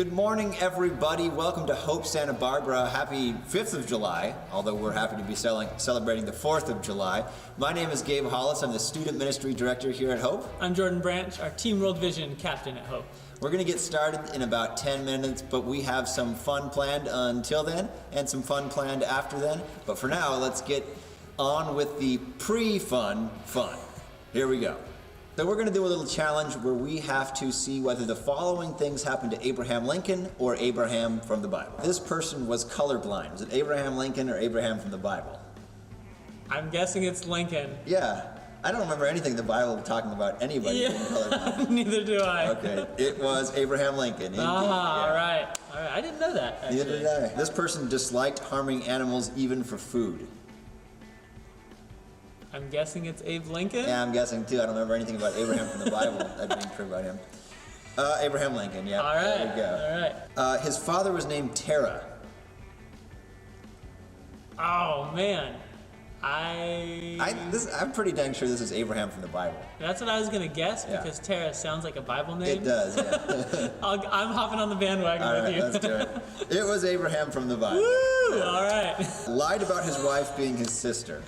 Good morning, everybody. Welcome to Hope Santa Barbara. Happy 5th of July, although we're happy to be celebrating the 4th of July. My name is Gabe Hollis. I'm the Student Ministry Director here at Hope. I'm Jordan Branch, our Team World Vision Captain at Hope. We're going to get started in about 10 minutes, but we have some fun planned until then and some fun planned after then. But for now, let's get on with the pre-fun fun. Here we go. So we're going to do a little challenge where we have to see whether the following things happened to Abraham Lincoln or Abraham from the Bible. This person was colorblind. Was it Abraham Lincoln or Abraham from the Bible? I'm guessing it's Lincoln. Yeah. I don't remember anything in the Bible talking about anybody being colorblind. Neither do I. Okay. It was Abraham Lincoln. All right. I didn't know that, actually. Neither did I. This person disliked harming animals even for food. I'm guessing it's Abe Lincoln? Yeah, I'm guessing too. I don't remember anything about Abraham from the Bible. That being true about him. Abraham Lincoln, yeah. All right. There we go. All right. His father was named Terah. Oh, man. I'm pretty dang sure this is Abraham from the Bible. That's what I was going to guess, Yeah. because Terra sounds like a Bible name. It does, yeah. I'm hopping on the bandwagon All with right, you. let's do it. It was Abraham from the Bible. Woo! Yeah. All right. Lied about his wife being his sister.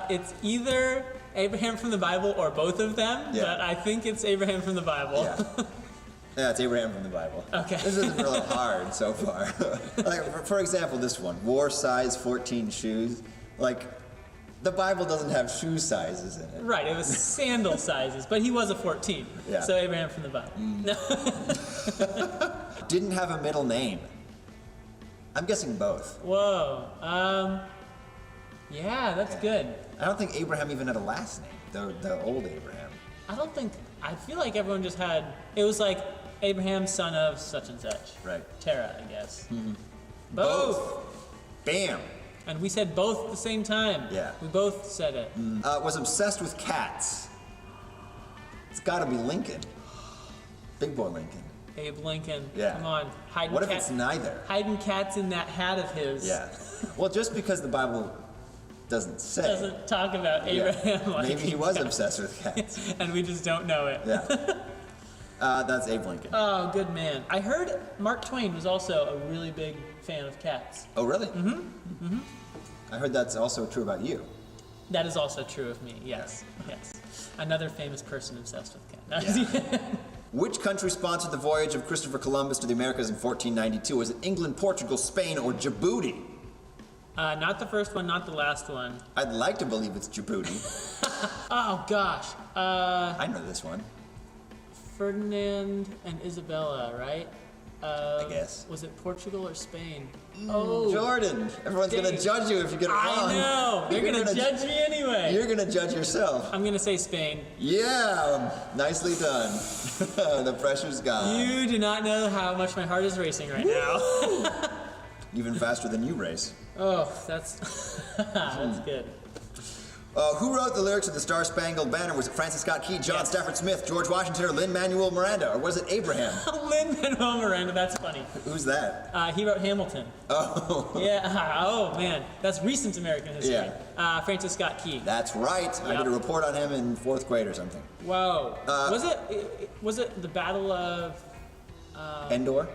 It's either Abraham from the Bible or both of them, Yeah. but I think it's Abraham from the Bible. Yeah. Yeah, it's Abraham from the Bible. Okay. This isn't really hard so far. Like, for example, this one, wore size 14 shoes. Like, the Bible doesn't have shoe sizes in it. Right, it was sandal sizes, but he was a 14. Yeah. So Abraham from the Bible. Didn't have a middle name. I'm guessing both. Whoa. Yeah, that's good. I don't think Abraham even had a last name, the old Abraham. I feel like everyone just had, it was like Abraham, son of such and such. Right. Terah, I guess. Mm-hmm. Both. Bam. And we said both at the same time. Yeah. We both said it. Was obsessed with cats. It's gotta be Lincoln. Big boy Lincoln. Abe Lincoln. Yeah. Come on. What if it's neither? Hiding cats in that hat of his. Yeah. Well, just because the Bible doesn't say. Doesn't talk about Abraham. Yeah. Maybe he was cats. obsessed with cats. And we just don't know it. Yeah. That's Abe Lincoln. Oh, good man. I heard Mark Twain was also a really big fan of cats. Oh, really? Mm-hmm. Mm-hmm. I heard that's also true about you. That is also true of me, yes. Yes. Another famous person obsessed with cats. Yeah. Which country sponsored the voyage of Christopher Columbus to the Americas in 1492? Was it England, Portugal, Spain, or Djibouti? Not the first one, not the last one. I'd like to believe it's Djibouti. Oh, gosh. I know this one. Ferdinand and Isabella, right? I guess. Was it Portugal or Spain? Oh, Jordan! Everyone's dang. gonna judge you if you get it wrong. I know! They're gonna judge me anyway! You're gonna judge yourself. I'm gonna say Spain. Yeah! Nicely done. The pressure's gone. You do not know how much my heart is racing right now. Even faster than you race. Oh, that's that's good. Who wrote the lyrics of the Star Spangled Banner? Was it Francis Scott Key, John Stafford Smith, George Washington, or Lin-Manuel Miranda? Or was it Abraham? Lin-Manuel Miranda, that's funny. Who's that? He wrote Hamilton. Oh. Yeah, oh man, that's recent American history. Yeah. Francis Scott Key. That's right. I did a report on him in 4th grade or something. Whoa. Was it the Battle of... Endor?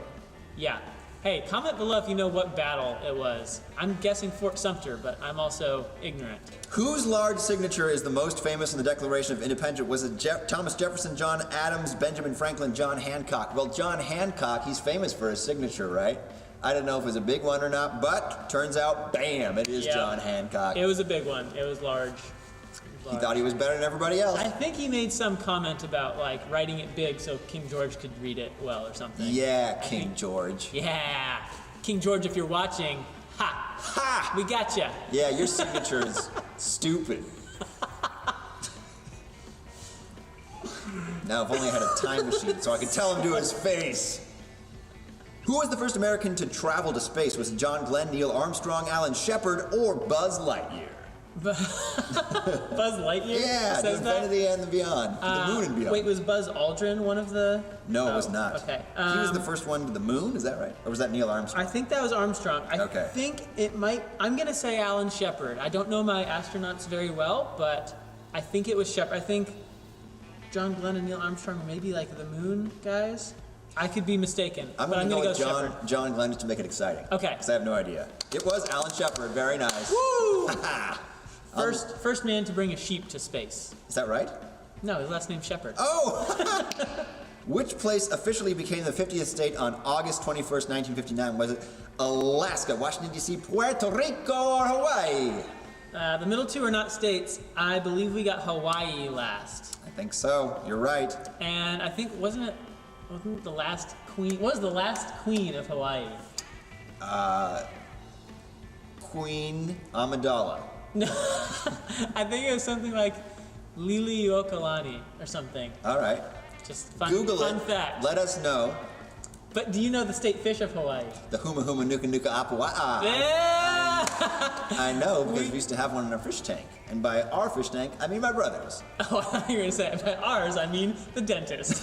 Yeah. Hey, comment below if you know what battle it was. I'm guessing Fort Sumter, but I'm also ignorant. Whose large signature is the most famous in the Declaration of Independence? Was it Thomas Jefferson, John Adams, Benjamin Franklin, John Hancock? Well, John Hancock, he's famous for his signature, right? I don't know if it was a big one or not, but turns out, bam, it is John Hancock. It was a big one. It was large. He thought he was better than everybody else. I think he made some comment about like writing it big so King George could read it well or something. Yeah, King George. Yeah. King George, if you're watching, ha! Ha! We gotcha. Yeah, your signature is stupid. Now, if only I had a time machine so I could tell him to his face. Who was the first American to travel to space? Was it John Glenn, Neil Armstrong, Alan Shepard, or Buzz Lightyear? Buzz Lightyear? Yeah, to infinity and the beyond, to the moon and beyond. Wait, was Buzz Aldrin one of the... No, it was not. Okay. He was the first one to the moon, is that right? Or was that Neil Armstrong? I think that was Armstrong. I Okay. think it might... I'm going to say Alan Shepard. I don't know my astronauts very well, but I think it was Shepard. I think John Glenn and Neil Armstrong were maybe like the moon guys. I could be mistaken, I'm but going I'm to going go to with go Shepard. John Glenn just to make it exciting. Okay. Because I have no idea. It was Alan Shepard. Very nice. Woo! First man to bring a sheep to space. Is that right? No, his last name's Shepard. Oh! Which place officially became the 50th state on August 21st, 1959? Was it Alaska, Washington, D.C., Puerto Rico, or Hawaii? The middle two are not states. I believe we got Hawaii last. I think so. You're right. And I think, wasn't the last queen, what was the last queen of Hawaii? Queen Amidala. No, I think it was something like Liliuokalani or something. All right. Just fun Google it. fact. Let us know. But do you know the state fish of Hawaii? The Huma Huma Nuka Nuka Apua'a. Yeah! I know because we used to have one in our fish tank. And by our fish tank, I mean my brother's. Oh, I thought you were going to say, by ours, I mean the dentist.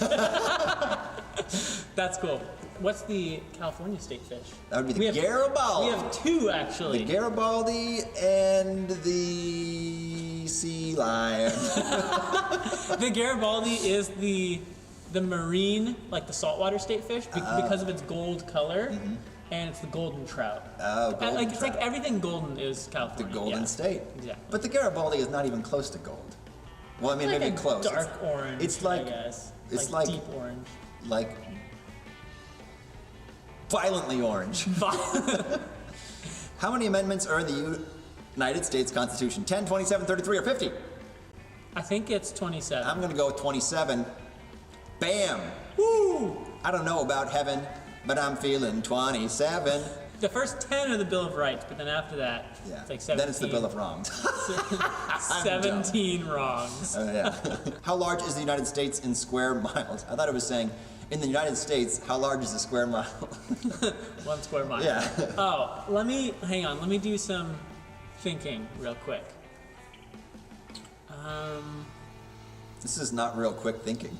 That's cool. What's the California state fish? That would be the Garibaldi. We have two, actually. The Garibaldi and the sea lion. The Garibaldi is the marine, like the saltwater state fish, because of its gold color, and it's the golden trout. Oh, golden It's trout. like everything golden is The California. Golden yeah. State. Exactly. But the Garibaldi is not even close to gold. Well, I mean, It's maybe like a close. dark orange. It's like I guess. it's like like- deep orange. like violently orange. How many amendments are in the United States Constitution? 10, 27, 33, or 50? I think it's 27. I'm gonna go with 27. Bam! Woo! I don't know about heaven, but I'm feeling 27. The first 10 are the Bill of Rights, but then after that, Yeah. it's like 17. Then it's the Bill of Wrongs. 17 wrongs. Yeah. How large is the United States in square miles? I thought it was saying, in the United States, how large is a square mile? 1 square mile. Yeah. Oh, hang on, let me do some thinking real quick. This is not real quick thinking.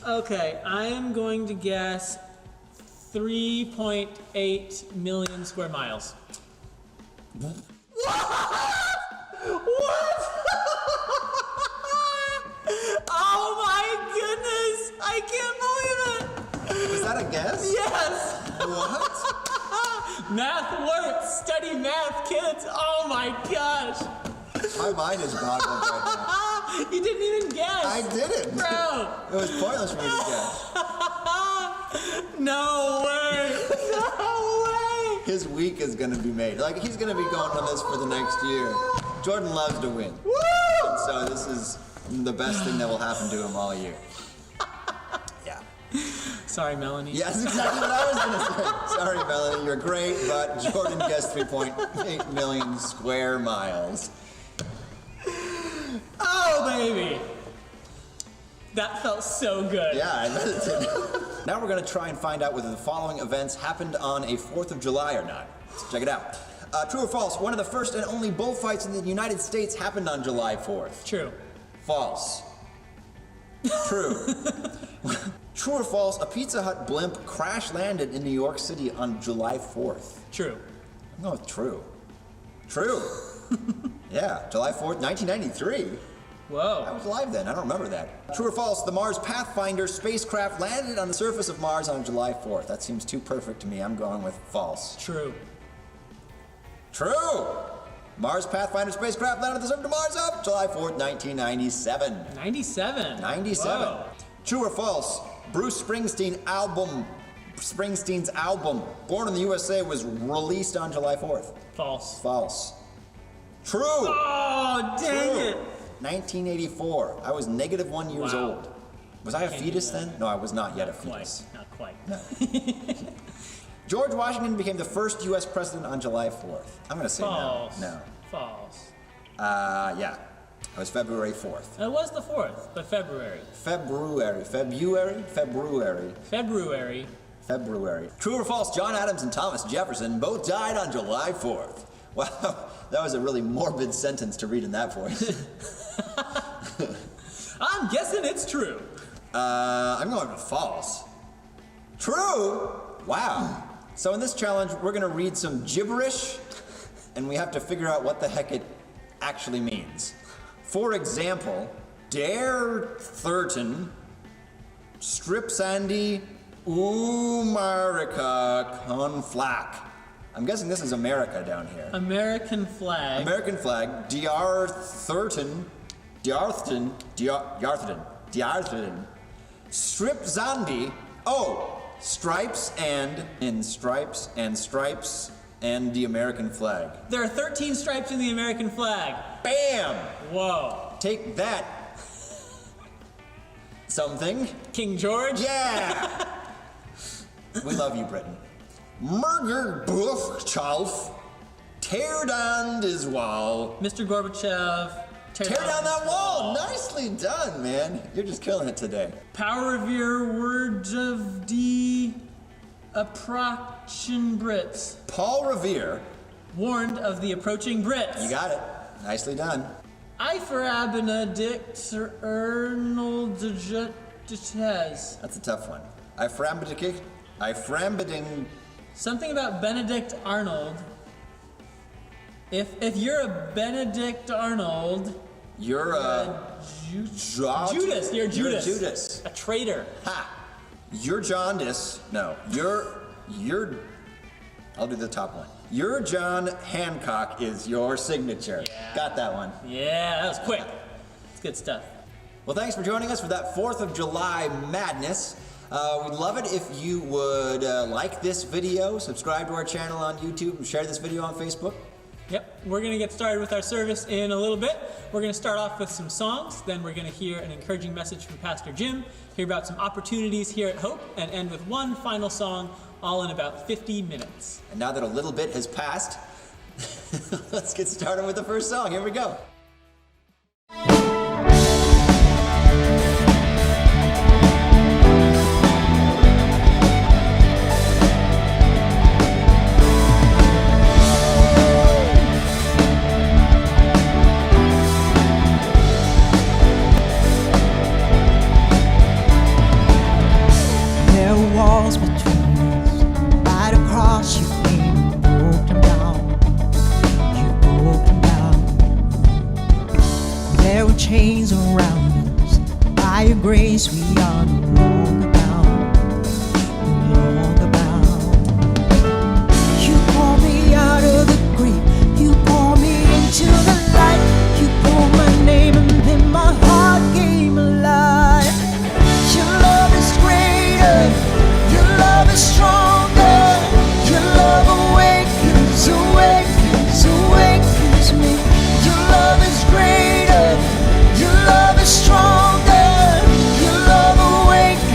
Okay, I am going to guess 3.8 million square miles. What? Oh my goodness! I can't believe it! Was that a guess? Yes! What? Math works! Study math, kids! Oh my gosh! My mind is boggled right now. You didn't even guess! I didn't. Bro! It was pointless for me to guess. No way! No way! His week is gonna be made. Like, he's gonna be going on this for the next year. Jordan loves to win. Woo! So this is the best thing that will happen to him all year. Yeah. Sorry, Melanie. Yeah, that's exactly what I was gonna say. Sorry, Melanie, you're great, but Jordan guessed 3.8 million square miles. Oh, baby! That felt so good. Yeah, I bet it did. Now we're gonna try and find out whether the following events happened on a 4th of July or not. Let's check it out. True or false? One of the first and only bullfights in the United States happened on July 4th. True. False. True. True or false? A Pizza Hut blimp crash landed in New York City on July 4th. True. I'm going with true. True. Yeah, July 4th, 1993. I Whoa. was alive then. I don't remember that. True or false? The Mars Pathfinder spacecraft landed on the surface of Mars on July 4th. That seems too perfect to me. I'm going with false. True. True. Mars Pathfinder spacecraft landed on the surface of Mars on July 4th, 1997. 97. 97. Whoa. True or false? Bruce Springsteen's album, Born in the USA, was released on July 4th. False. False. True. Oh, dang True. it. 1984. I was -1 years Wow. old. Was I a Can't fetus do that. then? No, I was not yet a Quite. fetus. Not quite. George Washington became the first U.S. president on July 4th. I'm gonna say False. no. False. No. Yeah. It was February 4th. It was the 4th, but February. February. True or false? John Adams and Thomas Jefferson both died on July 4th. Wow, that was a really morbid sentence to read in that voice. I'm guessing it's true. I'm going with false. True? Wow. So in this challenge, we're gonna read some gibberish, and we have to figure out what the heck it actually means. For example, Der Thurton Strip Sandy Umarica Conflac. I'm guessing this is America down here. American flag. American flag. Diarthen. Strip Zandi. Oh, stripes and in stripes and the American flag. There are 13 stripes in the American flag. Bam! Whoa. Take that. Something. King George? Yeah! We love you, Britain. Murger Buff Chalf. Tear down this wall. Mr. Gorbachev. Tear down that wall! Nicely done, man. You're just killing it today. Power Revere Words of the Approaching Brits. Paul Revere. Warned of the approaching Brits. You got it. Nicely done. I for Benedict Arnold Detez. That's a tough one. I frambeding. Something about Benedict Arnold. If you're a Benedict Arnold, You're a Judas. You're Judas. You're Judas. A traitor. Ha! You're Jaundice. No, you're. I'll do the top one. Your John Hancock is your signature. Yeah. Got that one. Yeah, that was quick. It's good stuff. Well, thanks for joining us for that 4th of July madness. We'd love it if you would like this video, subscribe to our channel on YouTube, and share this video on Facebook. Yep, we're going to get started with our service in a little bit. We're going to start off with some songs, then we're going to hear an encouraging message from Pastor Jim, hear about some opportunities here at Hope, and end with one final song, all in about 50 minutes. And now that a little bit has passed, let's get started with the first song. Here we go. There were walls between us, right across you came and broke them down. You broke them down. There were chains around us, by your grace we are no longer bound, no longer bound. You pulled me out of the grave, you pulled me into the light, you pulled my name and then my heart came alive. Your love is greater, your love is stronger, your love awakens, awakens, awakens me. Your love is greater, your love is stronger, your love awakens.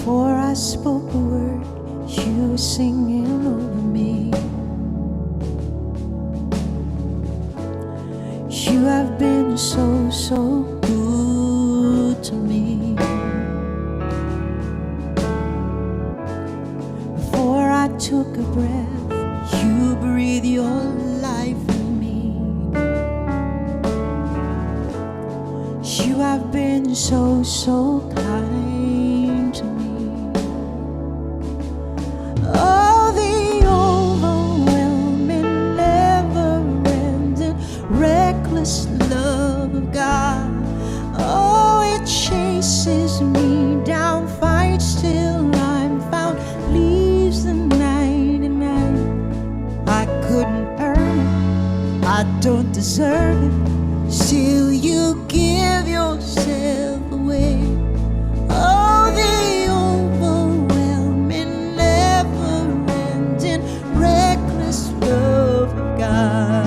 Before I spoke a word, you were singing over me. You have been so, so good to me. Before I took a breath, you breathed your life in me. You have been so, so kind to me. Oh, the overwhelming, never-ending, reckless love of God. Oh, it chases me down, fights till I'm found, leaves the 99. I couldn't earn it, I don't deserve it, still you give yourself away. Oh, the overwhelming, never-ending, reckless love of God.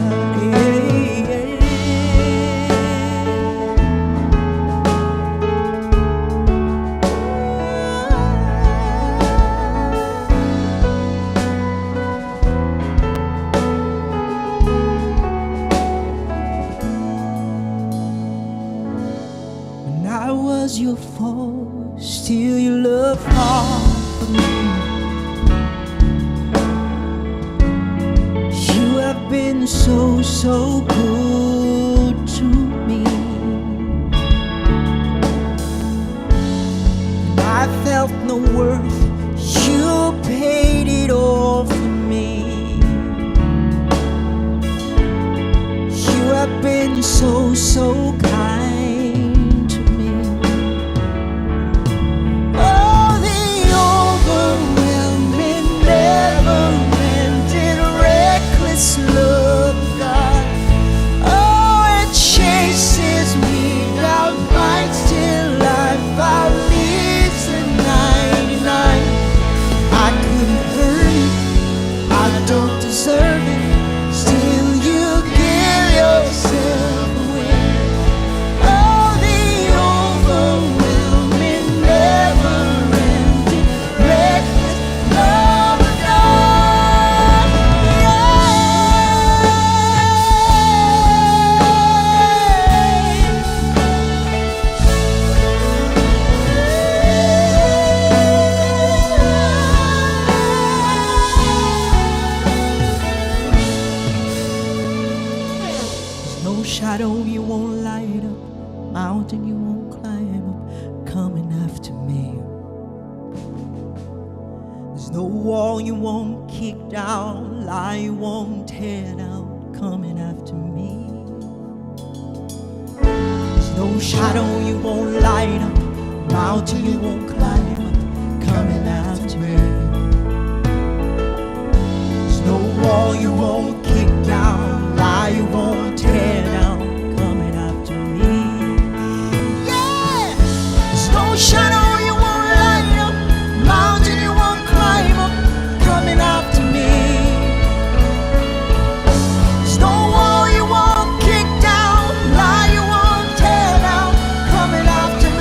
When I was your foe, still your love fought for me. You have been so, so good to me. When I felt no worth, you paid it all for me. You have been so, so kind to me. Oh, the overwhelming, never-ending, reckless love of God. Oh, it chases me down, fights till I found, leaves the 99. I couldn't earn it, I don't deserve it, still you give yourself away. Oh, the overwhelming, never-ending, reckless love of God. There's no shadow you won't light up, mountain you won't climb up, coming after me. There's no wall you won't kick down, lie you won't tear down, coming after me. There's no shadow you won't light up, mountain you won't climb up, coming after me. There's no wall you won't kick down, lie you won't tear down, coming after me. Yeah! There's no shadow you won't light up, mountain you won't climb up, coming after me. There's no wall you won't kick down, lie you won't tear down, coming after me.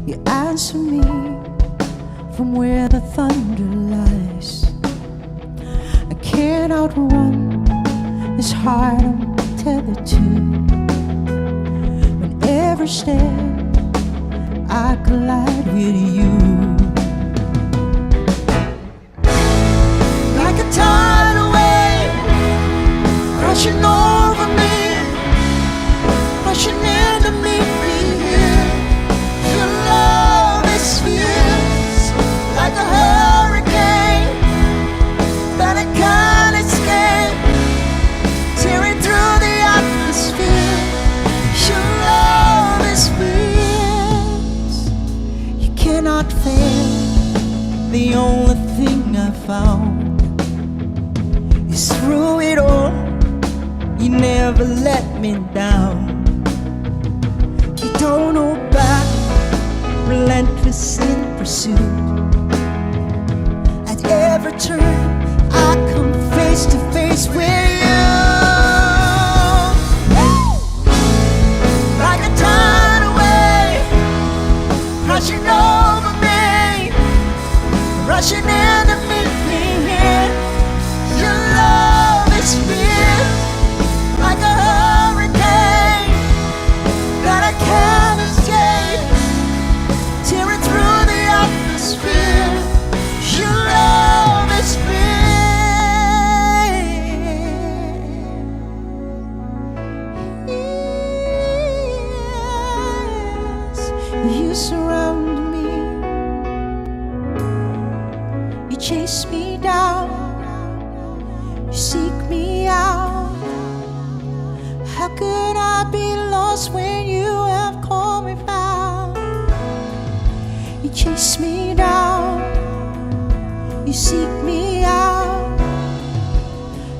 You answer me from where the thunder lies. I can't outrun this heart I'm tethered to. When every step I collide with you, like a tidal wave rushing over me, rushing into me. Your love is fierce, like a hurricane that I can't escape, tearing through the atmosphere. Your love is fierce, you cannot fail. The only thing I found is through it all, you never let me down. You don't hold back, relentless in pursuit. At every turn, I come face to face with you. Like a tidal wave rushing over me, rushing into me. Your love is fierce, like a hurricane that I can't escape, tearing through the atmosphere. Your love is fierce. You surround me, you chase me down, you seek me out. How could I be lost when you have called me found? You chase me down, you seek me out.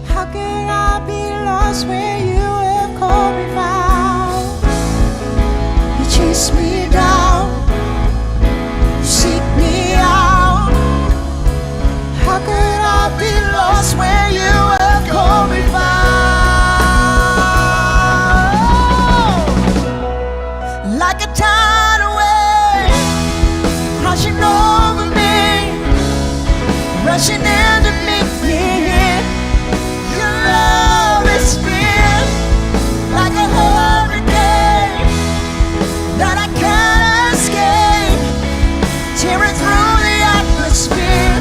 How could I be lost when you have called me found? You chase me down, you seek me out. How could I be lost when you have called me found? Like a tidal wave rushing over me, rushing into me. Your love is fierce, like a hurricane that I can't escape, tearing through the atmosphere.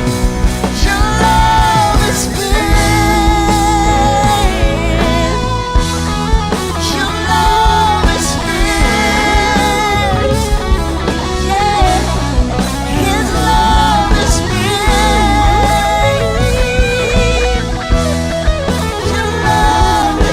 Your love is fierce. Your love is fierce. Yeah, His love is fierce. Your love is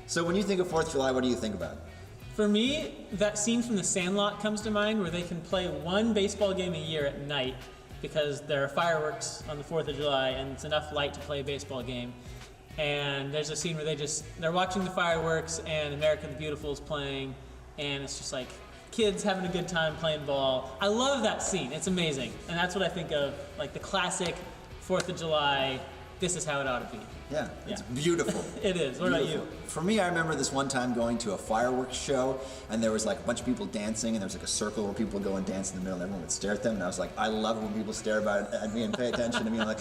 So when you think of 4th of July, what do you think about? For me, that scene from The Sandlot comes to mind where they can play one baseball game a year at night because there are fireworks on the 4th of July and it's enough light to play a baseball game. And there's a scene where they're watching the fireworks and America the Beautiful is playing, and it's just like kids having a good time playing ball. I love that scene. It's amazing. And that's what I think of, like the classic 4th of July, this is how it ought to be. Yeah, it's beautiful. It is. What about you? For me, I remember this one time going to a fireworks show, and there was like a bunch of people dancing, and there was like a circle where people would go and dance in the middle, and everyone would stare at them, and I was like, I love it when people stare at me and pay attention to me. I'm like,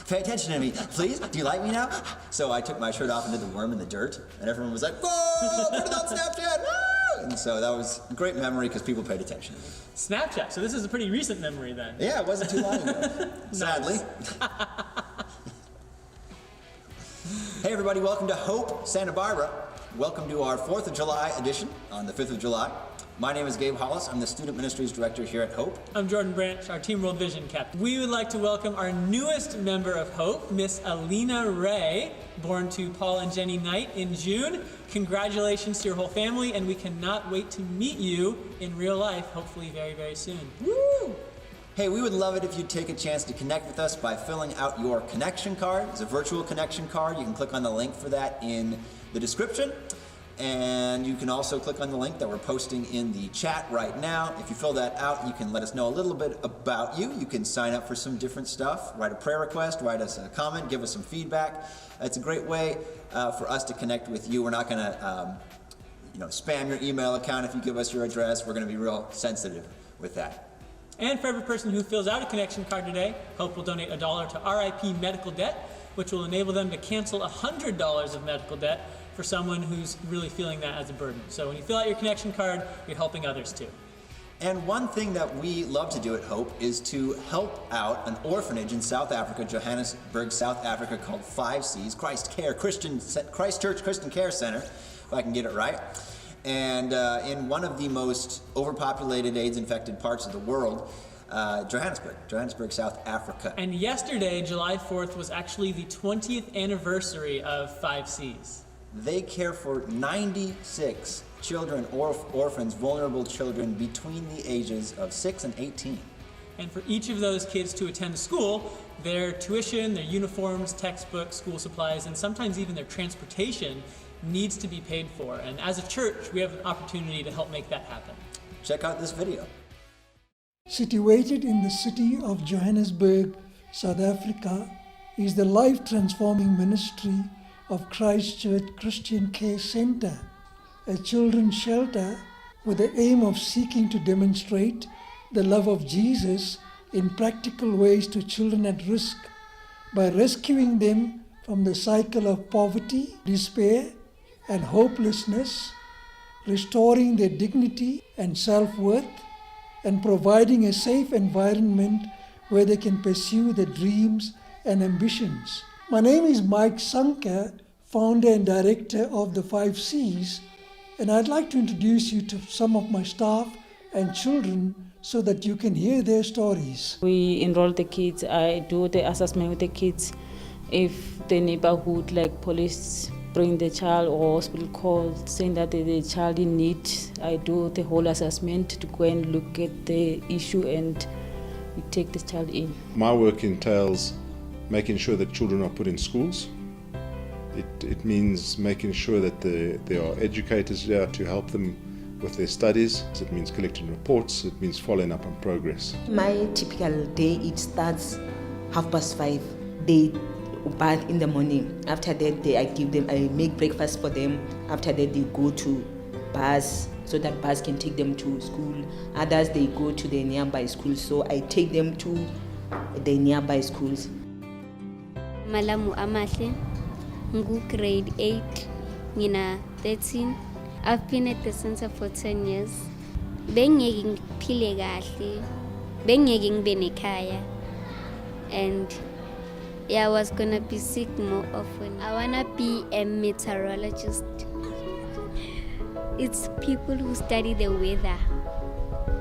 pay attention to me, please? Do you like me now? So I took my shirt off and did the worm in the dirt, and everyone was like, whoa, put it on Snapchat, woo! And so that was a great memory because people paid attention to me. Snapchat. So this is a pretty recent memory then. Yeah, it wasn't too long ago, sadly. Hey everybody, welcome to Hope, Santa Barbara. Welcome to our 4th of July edition on the 5th of July. My name is Gabe Hollis. I'm the Student Ministries Director here at Hope. I'm Jordan Branch, our Team World Vision Captain. We would like to welcome our newest member of Hope, Miss Alina Ray, born to Paul and Jenny Knight in June. Congratulations to your whole family, and we cannot wait to meet you in real life, hopefully very, very soon. Woo! Hey, we would love it if you'd take a chance to connect with us by filling out your connection card. It's a virtual connection card. You can click on the link for that in the description. And you can also click on the link that we're posting in the chat right now. If you fill that out, you can let us know a little bit about you. You can sign up for some different stuff, write a prayer request, write us a comment, give us some feedback. It's a great way for us to connect with you. We're not going to spam your email account if you give us your address. We're going to be real sensitive with that. And for every person who fills out a connection card today, Hope will donate $1 to RIP Medical Debt, which will enable them to cancel $100 of medical debt for someone who's really feeling that as a burden. So when you fill out your connection card, you're helping others too. And one thing that we love to do at Hope is to help out an orphanage in South Africa, Johannesburg, South Africa, called 5Cs, Christ Church Christian Care Center, if I can get it right. And in one of the most overpopulated AIDS-infected parts of the world, Johannesburg, South Africa. And yesterday, July 4th, was actually the 20th anniversary of 5Cs. They care for 96 children, orphans, vulnerable children between the ages of 6 and 18. And for each of those kids to attend school, their tuition, their uniforms, textbooks, school supplies, and sometimes even their transportation needs to be paid for. And as a church, we have an opportunity to help make that happen. Check out this video. Situated in the city of Johannesburg, South Africa, is the life-transforming ministry of Christ Church Christian Care Center, a children's shelter with the aim of seeking to demonstrate the love of Jesus in practical ways to children at risk by rescuing them from the cycle of poverty, despair, and hopelessness, restoring their dignity and self-worth, and providing a safe environment where they can pursue their dreams and ambitions. My name is Mike Sanka, founder and director of the 5Cs, and I'd like to introduce you to some of my staff and children so that you can hear their stories. We enroll the kids. I do the assessment with the kids. If the neighborhood, like police, bring the child or hospital call saying that the child in need, I do the whole assessment to go and look at the issue and we take the child in. My work entails making sure that children are put in schools. It means making sure that there are educators there to help them with their studies. It means collecting reports. It means following up on progress. My typical day, it starts 5:30. They bath in the morning. After that, I make breakfast for them. After that, they go to bus so that bus can take them to school. Others, they go to the nearby schools, so I take them to the nearby schools. Malamu Amahle, Ngu grade 8, Nina 13. I've been at the center for 10 years. Bengeging phile kahle, bengeging benekaya, and I was gonna be sick more often. I wanna be a meteorologist. It's people who study the weather.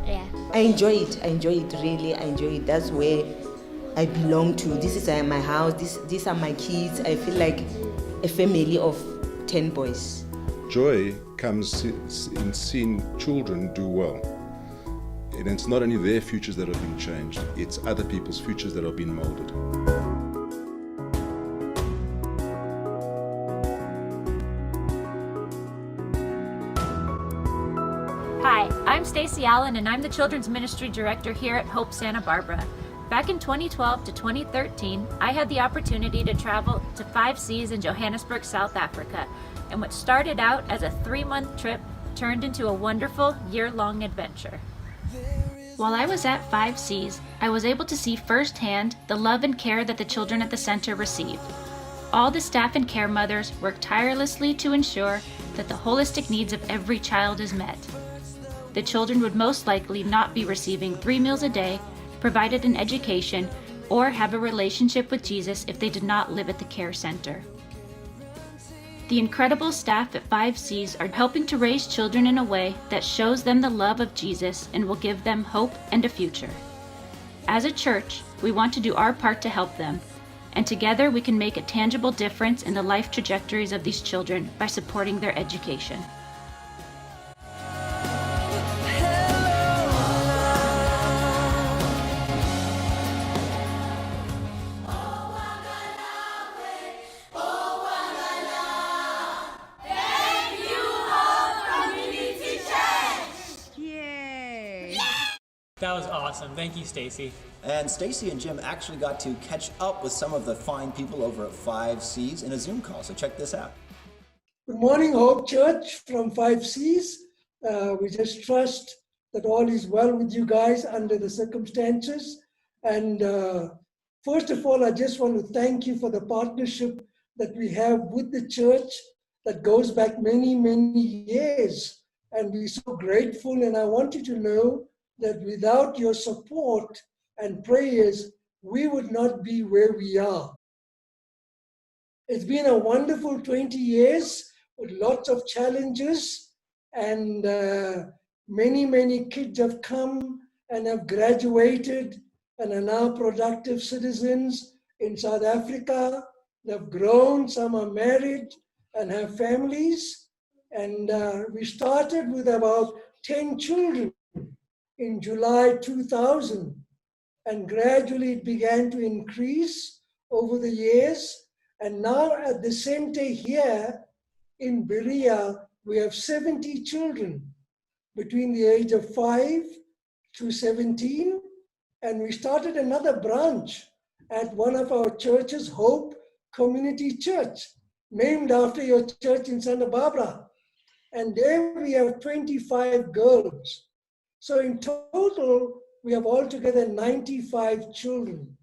Yeah. I enjoy it really. I enjoy it. That's where I belong to. This is my house. These are my kids. I feel like a family of 10 boys. Joy comes in seeing children do well. And it's not only their futures that are being changed, it's other people's futures that are being molded. Hi, I'm Stacey Allen and I'm the Children's Ministry Director here at Hope Santa Barbara. Back in 2012 to 2013, I had the opportunity to travel to 5Cs in Johannesburg, South Africa, and what started out as a 3-month trip turned into a wonderful year-long adventure. While I was at 5Cs, I was able to see firsthand the love and care that the children at the center received. All the staff and care mothers work tirelessly to ensure that the holistic needs of every child is met. The children would most likely not be receiving 3 meals a day, provided an education, or have a relationship with Jesus if they did not live at the care center. The incredible staff at 5Cs are helping to raise children in a way that shows them the love of Jesus and will give them hope and a future. As a church, we want to do our part to help them, and together we can make a tangible difference in the life trajectories of these children by supporting their education. That was awesome. Thank you, Stacy. And Stacy and Jim actually got to catch up with some of the fine people over at 5Cs in a Zoom call. So check this out. Good morning, Hope Church from 5Cs. We just trust that all is well with you guys under the circumstances. And first of all, I just want to thank you for the partnership that we have with the church that goes back many, many years. And we're so grateful. And I want you to know that without your support and prayers, we would not be where we are. It's been a wonderful 20 years with lots of challenges, and many, many kids have come and have graduated and are now productive citizens in South Africa. They've grown, some are married and have families. And we started with about 10 children in July 2000, and gradually it began to increase over the years. And now at the center here in Berea, we have 70 children between the age of 5 to 17. And we started another branch at one of our churches, Hope Community Church, named after your church in Santa Barbara. And there we have 25 girls. So in total, we have altogether 95 children.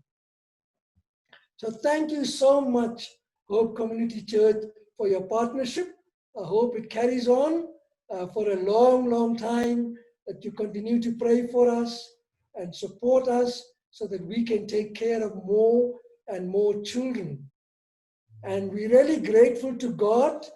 So thank you so much, Hope Community Church, for your partnership. I hope it carries on for a long, long time, that you continue to pray for us and support us so that we can take care of more and more children. And we're really grateful to God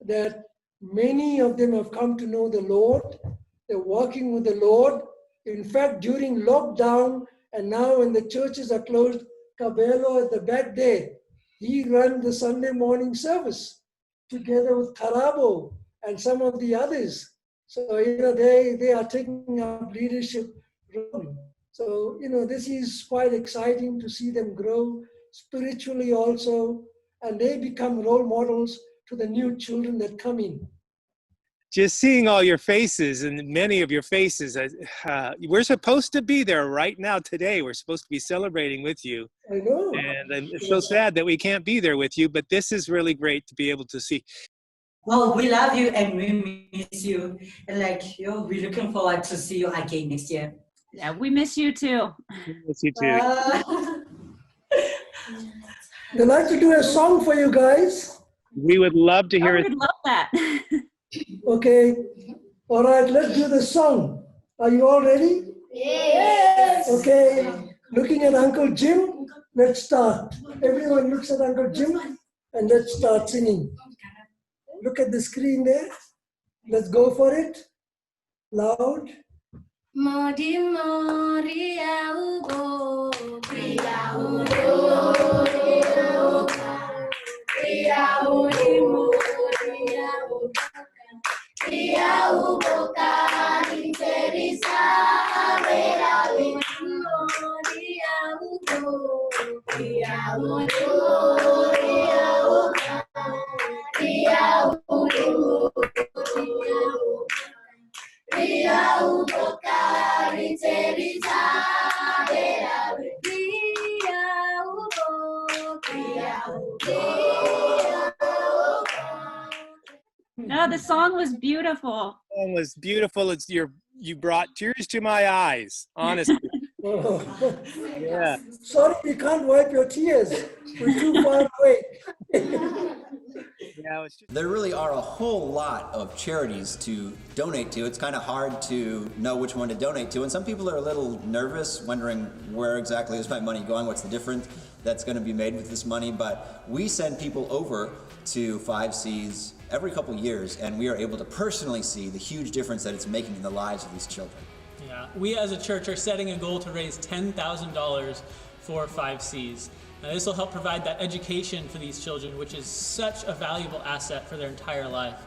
that many of them have come to know the Lord. They're walking with the Lord. In fact, during lockdown, and now when the churches are closed, Cabello at the back there, he ran the Sunday morning service together with Karabo and some of the others. So, they are taking up leadership role. So, this is quite exciting to see them grow spiritually also, and they become role models to the new children that come in. Just seeing all your faces, and many of your faces, we're supposed to be there right now today. We're supposed to be celebrating with you. I know. And it's so sad that we can't be there with you, but this is really great to be able to see. Well, we love you and we miss you. And we're looking forward to see you again next year. Yeah, we miss you too. We miss you too. I'd like to do a song for you guys. We would love to hear it. I would love that. Okay. All right, let's do the song. Are you all ready? Yes. Okay. Looking at Uncle Jim, let's start. Everyone looks at Uncle Jim and let's start singing. Look at the screen there. Let's go for it. Loud. Modi Moria Ugo, Priya Ugo, No, the song was beautiful. It was beautiful. You brought tears to my eyes, honestly. Oh. Yeah. Sorry, we can't wipe your tears. We're too far away. Yeah, it's just, There really are a whole lot of charities to donate to. It's kind of hard to know which one to donate to, and some people are a little nervous, wondering where exactly is my money going, what's the difference that's going to be made with this money. But we send people over to 5Cs every couple years, and we are able to personally see the huge difference that it's making in the lives of these children. Yeah, we as a church are setting a goal to raise $10,000 for 5Cs. Now, this will help provide that education for these children, which is such a valuable asset for their entire life.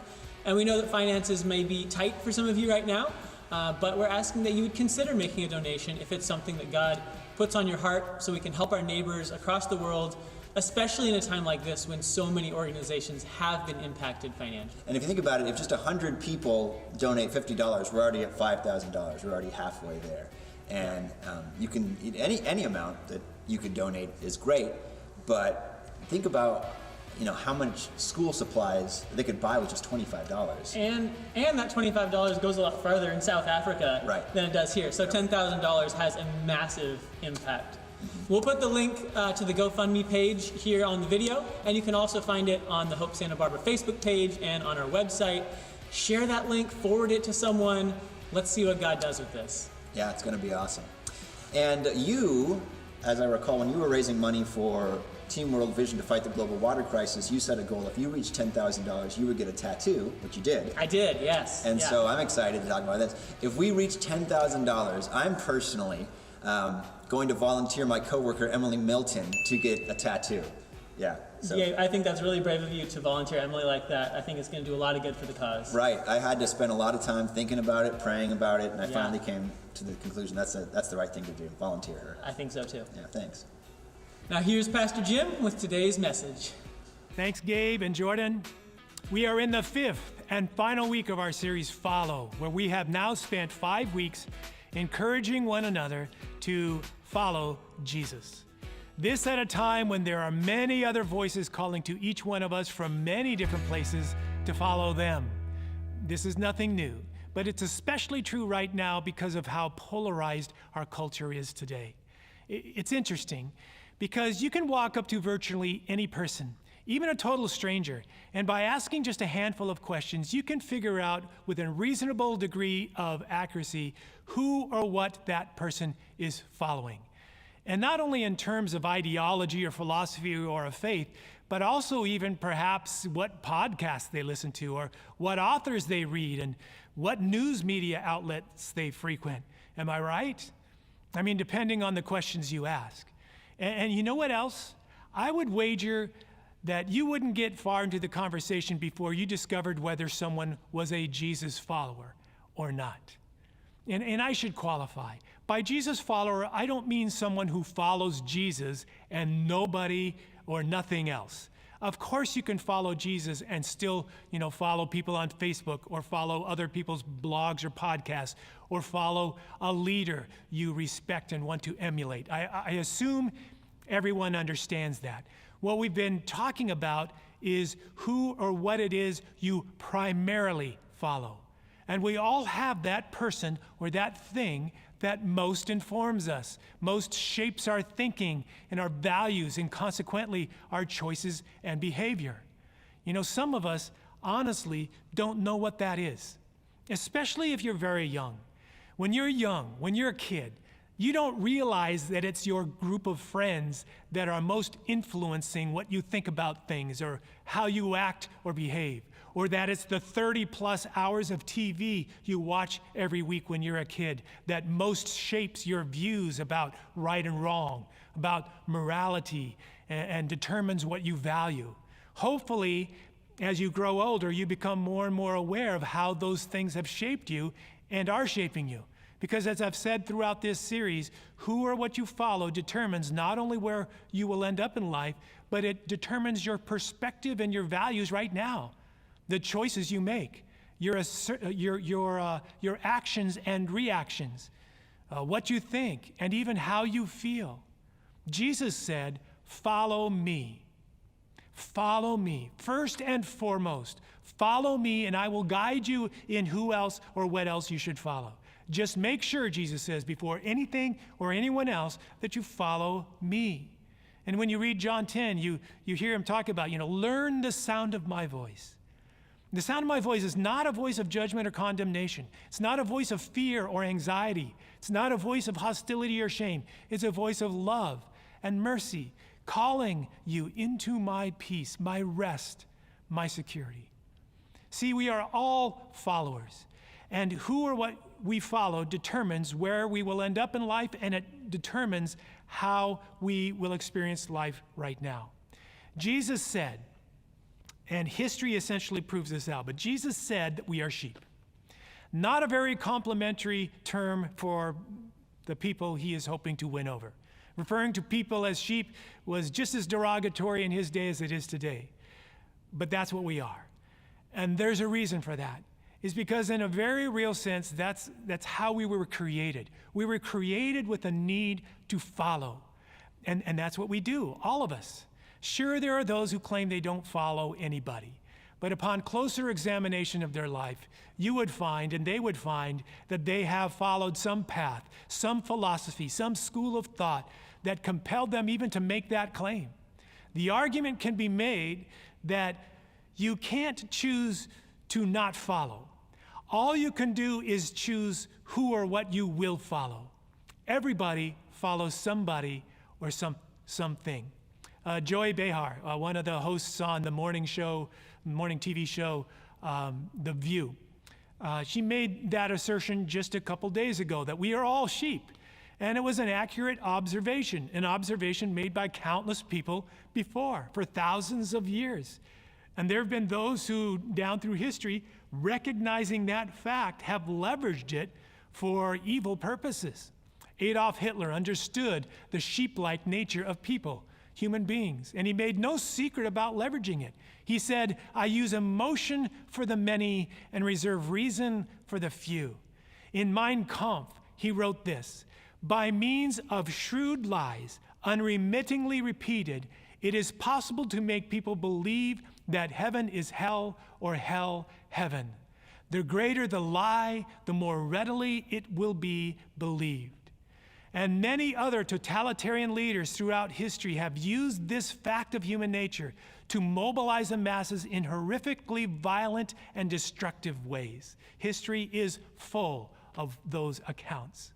And we know that finances may be tight for some of you right now, but we're asking that you would consider making a donation if it's something that God puts on your heart, so we can help our neighbors across the world, especially in a time like this when so many organizations have been impacted financially. And if you think about it, if just 100 people donate $50, we're already at $5,000. We're already halfway there. And you can, any amount that you could donate is great, but think about, how much school supplies they could buy with just $25. And that $25 goes a lot farther in South Africa than it does here. So $10,000 has a massive impact. We'll put the link to the GoFundMe page here on the video, and you can also find it on the Hope Santa Barbara Facebook page and on our website. Share that link, forward it to someone. Let's see what God does with this. Yeah, it's going to be awesome. And you, as I recall, when you were raising money for Team World Vision to fight the global water crisis, you set a goal. If you reached $10,000, you would get a tattoo, which you did. I did, yes. And so I'm excited to talk about this. If we reach $10,000, I'm personally going to volunteer my coworker Emily Milton to get a tattoo. Yeah. So. Yeah, I think that's really brave of you to volunteer Emily like that. I think it's going to do a lot of good for the cause. Right. I had to spend a lot of time thinking about it, praying about it, and I finally came to the conclusion that's the right thing to do. Volunteer her. I think so too. Yeah. Thanks. Now here's Pastor Jim with today's message. Thanks, Gabe and Jordan. We are in the 5th and final week of our series Follow, where we have now spent 5 weeks encouraging one another to follow Jesus. This at a time when there are many other voices calling to each one of us from many different places to follow them. This is nothing new, but it's especially true right now because of how polarized our culture is today. It's interesting because you can walk up to virtually any person, even a total stranger, and by asking just a handful of questions, you can figure out with a reasonable degree of accuracy who or what that person is following. And not only in terms of ideology or philosophy or of faith, but also even perhaps what podcasts they listen to or what authors they read and what news media outlets they frequent. Am I right? I mean, depending on the questions you ask. And you know what else? I would wager that you wouldn't get far into the conversation before you discovered whether someone was a Jesus follower or not. And I should qualify. By Jesus follower, I don't mean someone who follows Jesus and nobody or nothing else. Of course you can follow Jesus and still, follow people on Facebook or follow other people's blogs or podcasts or follow a leader you respect and want to emulate. I assume everyone understands that. What we've been talking about is who or what it is you primarily follow. And we all have that person or that thing that most informs us, most shapes our thinking and our values, and consequently our choices and behavior. Some of us honestly don't know what that is, especially if you're very young. When you're young, when you're a kid, you don't realize that it's your group of friends that are most influencing what you think about things or how you act or behave, or that it's the 30+ hours of TV you watch every week when you're a kid that most shapes your views about right and wrong, about morality, and determines what you value. Hopefully, as you grow older, you become more and more aware of how those things have shaped you and are shaping you. Because as I've said throughout this series, who or what you follow determines not only where you will end up in life, but it determines your perspective and your values right now. The choices you make, your actions and reactions, what you think, and even how you feel. Jesus said, "Follow me." Follow me. First and foremost, follow me, and I will guide you in who else or what else you should follow. Just make sure, Jesus says, before anything or anyone else, that you follow me. And when you read John 10, you hear him talk about, learn the sound of my voice. The sound of my voice is not a voice of judgment or condemnation. It's not a voice of fear or anxiety. It's not a voice of hostility or shame. It's a voice of love and mercy, calling you into my peace, my rest, my security. See, we are all followers, and who or what we follow determines where we will end up in life, and it determines how we will experience life right now. Jesus said, and history essentially proves this out, but Jesus said that we are sheep. Not a very complimentary term for the people he is hoping to win over. Referring to people as sheep was just as derogatory in his day as it is today. But that's what we are. And there's a reason for that. It's because in a very real sense, that's how we were created. We were created with a need to follow. And that's what we do, all of us. Sure, there are those who claim they don't follow anybody. But upon closer examination of their life, you would find, and they would find, that they have followed some path, some philosophy, some school of thought that compelled them even to make that claim. The argument can be made that you can't choose to not follow. All you can do is choose who or what you will follow. Everybody follows somebody or something. Joy Behar, one of the hosts on the morning TV show, The View, she made that assertion just a couple days ago, that we are all sheep. And it was an accurate observation, an observation made by countless people before, for thousands of years. And there have been those who, down through history, recognizing that fact, have leveraged it for evil purposes. Adolf Hitler understood the sheep-like nature of people, human beings, and he made no secret about leveraging it. He said, I use emotion for the many and reserve reason for the few. In Mein Kampf, he wrote this, by means of shrewd lies, unremittingly repeated, it is possible to make people believe that heaven is hell or hell heaven. The greater the lie, the more readily it will be believed. And many other totalitarian leaders throughout history have used this fact of human nature to mobilize the masses in horrifically violent and destructive ways. History is full of those accounts.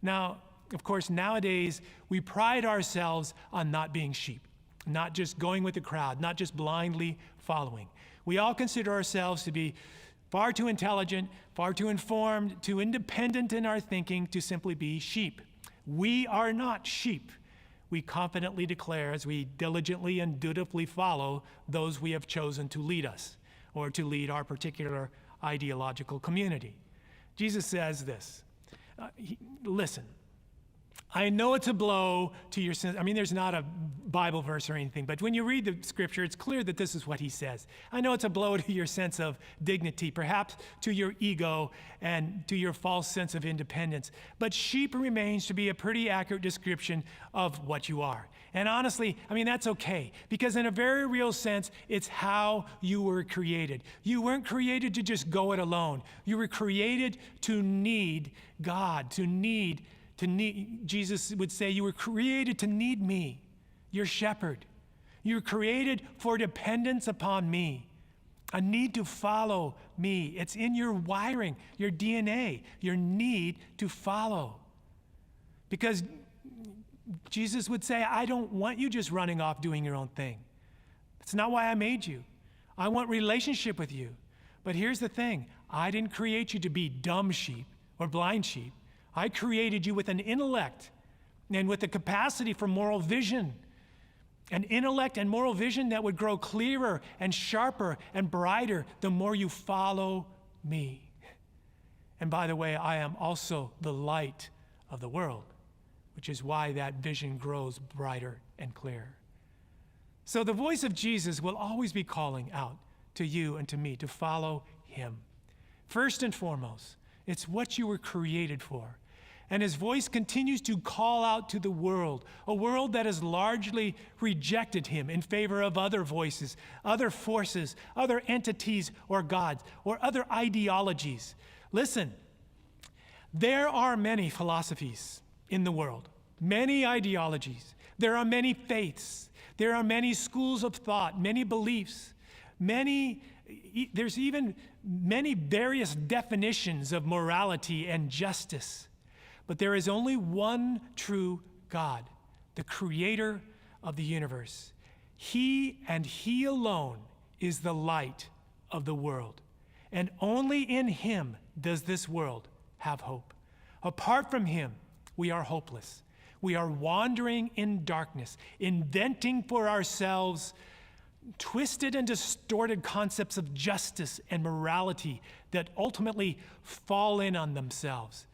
Now, of course, nowadays, we pride ourselves on not being sheep, not just going with the crowd, not just blindly following. We all consider ourselves to be far too intelligent, far too informed, too independent in our thinking to simply be sheep. We are not sheep. We confidently declare as we diligently and dutifully follow those we have chosen to lead us or to lead our particular ideological community. Jesus says this, listen, I know it's a blow to your sense. I mean, there's not a Bible verse or anything, but when you read the scripture, it's clear that this is what he says. I know it's a blow to your sense of dignity, perhaps to your ego and to your false sense of independence. But sheep remains to be a pretty accurate description of what you are. And honestly, I mean, that's okay, because in a very real sense, it's how you were created. You weren't created to just go it alone. You were created to need God, to need, Jesus would say, you were created to need me, your shepherd. You were created for dependence upon me, a need to follow me. It's in your wiring, your DNA, your need to follow. Because Jesus would say, I don't want you just running off doing your own thing. That's not why I made you. I want relationship with you. But here's the thing, I didn't create you to be dumb sheep or blind sheep. I created you with an intellect and with the capacity for moral vision. An intellect and moral vision that would grow clearer and sharper and brighter the more you follow me. And by the way, I am also the light of the world, which is why that vision grows brighter and clearer. So the voice of Jesus will always be calling out to you and to me to follow him. First and foremost, it's what you were created for. And his voice continues to call out to the world, a world that has largely rejected him in favor of other voices, other forces, other entities or gods, or other ideologies. Listen, there are many philosophies in the world, many ideologies. There are many faiths. There are many schools of thought, many beliefs, there's even many various definitions of morality and justice. But there is only one true God, the creator of the universe. He and he alone is the light of the world. And only in him does this world have hope. Apart from him, we are hopeless. We are wandering in darkness, inventing for ourselves twisted and distorted concepts of justice and morality that ultimately fall in on themselves.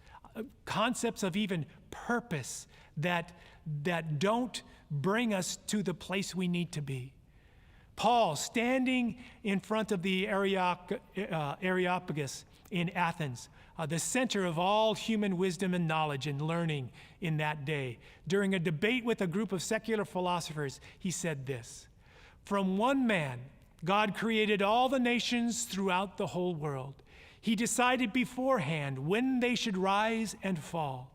Concepts of even purpose that don't bring us to the place we need to be. Paul, standing in front of the Areopagus in Athens, the center of all human wisdom and knowledge and learning in that day, during a debate with a group of secular philosophers, he said this: "From one man, God created all the nations throughout the whole world. He decided beforehand when they should rise and fall,